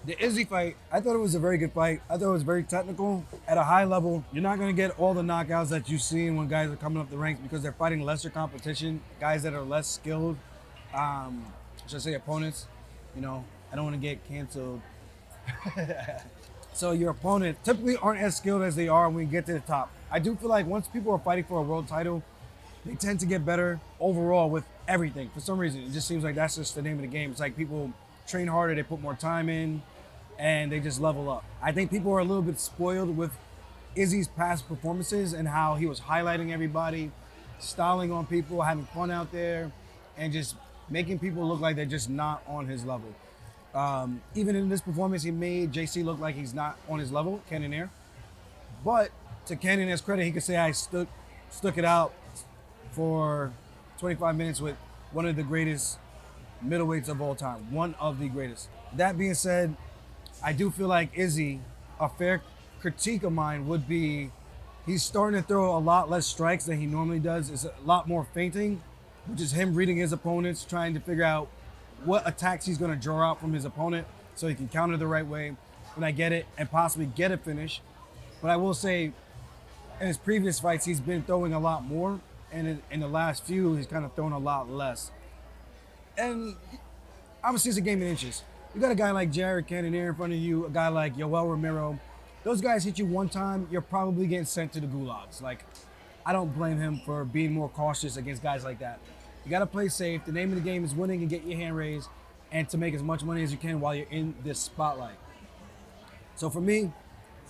The Izzy fight, I thought it was a very good fight. I thought it was very technical. At a high level, you're not going to get all the knockouts that you've seen when guys are coming up the ranks because they're fighting lesser competition, guys that are less skilled, should I say opponents. You know, I don't want to get canceled. So your opponents typically aren't as skilled as they are when we get to the top. I do feel like once people are fighting for a world title, they tend to get better overall with everything. For some reason, it just seems like that's just the name of the game. It's like people train harder, they put more time in, and they just level up. I think people are a little bit spoiled with Izzy's past performances and how he was highlighting everybody, styling on people, having fun out there, and just making people look like they're just not on his level. Even in this performance, he made JC look like he's not on his level, Cannonier. But to Cannonier's credit, he could say I stuck it out for 25 minutes with one of the greatest middleweights of all time, one of the greatest. That being said, I do feel like Izzy, a fair critique of mine would be he's starting to throw a lot less strikes than he normally does. It's a lot more feinting, which is him reading his opponents, trying to figure out what attacks he's going to draw out from his opponent so he can counter the right way when I get it and possibly get a finish. But I will say, in his previous fights, he's been throwing a lot more, and in the last few, he's kind of thrown a lot less. And obviously, it's a game of inches. You got a guy like Jared Cannonier in front of you, a guy like Yoel Romero. Those guys hit you one time, you're probably getting sent to the gulags. Like, I don't blame him for being more cautious against guys like that. You got to play safe. The name of the game is winning and get your hand raised and to make as much money as you can while you're in this spotlight. So for me,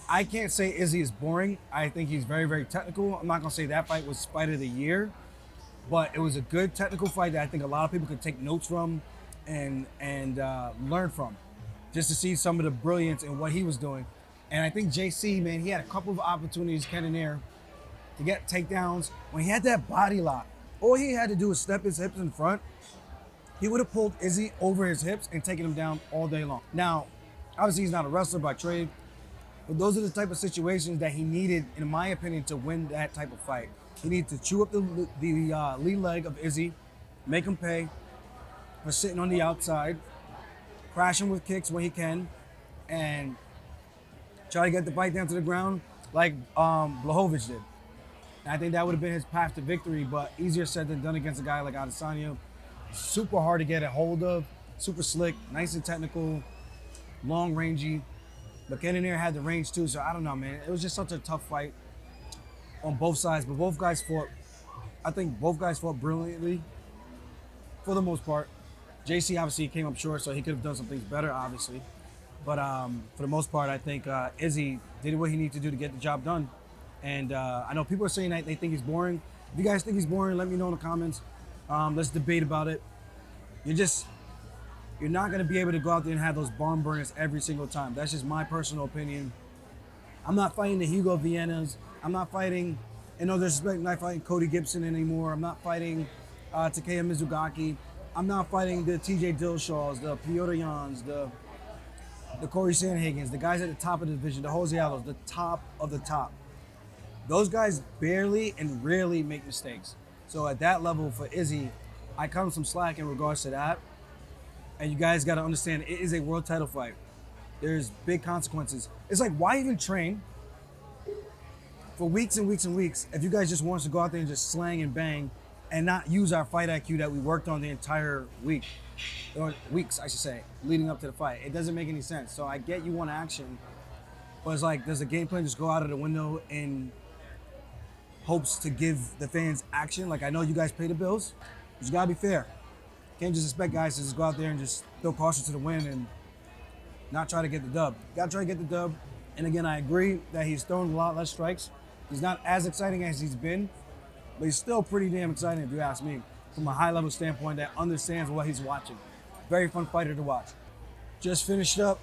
I can't say Izzy is boring. I think he's very, very technical. I'm not going to say that fight was fight of the year, but it was a good technical fight that I think a lot of people could take notes from and learn from, just to see some of the brilliance in what he was doing. And I think JC, man, he had a couple of opportunities, Cannonier, to get takedowns. When he had that body lock, all he had to do was step his hips in front. He would have pulled Izzy over his hips and taken him down all day long. Now, obviously he's not a wrestler by trade, but those are the type of situations that he needed, in my opinion, to win that type of fight. He needed to chew up the lead leg of Izzy, make him pay for sitting on the outside, crash him with kicks when he can, and try to get the fight down to the ground like Blachowicz did. And I think that would have been his path to victory, but easier said than done against a guy like Adesanya. Super hard to get a hold of, super slick, nice and technical, long rangey. But Cannonier had the range too, so I don't know, man. It was just such a tough fight on both sides, but I think both guys fought brilliantly for the most part. JC obviously came up short, so he could have done some things better, obviously. But for the most part, I think Izzy did what he needed to do to get the job done. And I know people are saying that they think he's boring. If you guys think he's boring, let me know in the comments. Let's debate about it. You're not going to be able to go out there and have those barn burners every single time. That's just my personal opinion. I'm not fighting the Hugo Viennas. I'm not fighting, in no disrespect, I'm not fighting Cody Gibson anymore. I'm not fighting Takeya Mizugaki. I'm not fighting the TJ Dillshaws, the Piotr Jans, the Corey Sandhagens, the guys at the top of the division, the Jose Aldos, the top of the top. Those guys barely and rarely make mistakes. So at that level for Izzy, I cut him some slack in regards to that. And you guys got to understand, it is a world title fight. There's big consequences. It's like, why even train for weeks and weeks and weeks if you guys just want us to go out there and just slang and bang and not use our fight IQ that we worked on the entire week, or weeks, I should say, leading up to the fight? It doesn't make any sense. So I get you want action, but it's like, does the game plan just go out of the window in hopes to give the fans action? Like, I know you guys pay the bills, but you gotta be fair. Can't just expect guys to just go out there and just throw caution to the wind and not try to get the dub. Gotta try to get the dub. And again, I agree that he's throwing a lot less strikes. He's not as exciting as he's been, but he's still pretty damn exciting if you ask me, from a high level standpoint that understands what he's watching. Very fun fighter to watch. Just finished up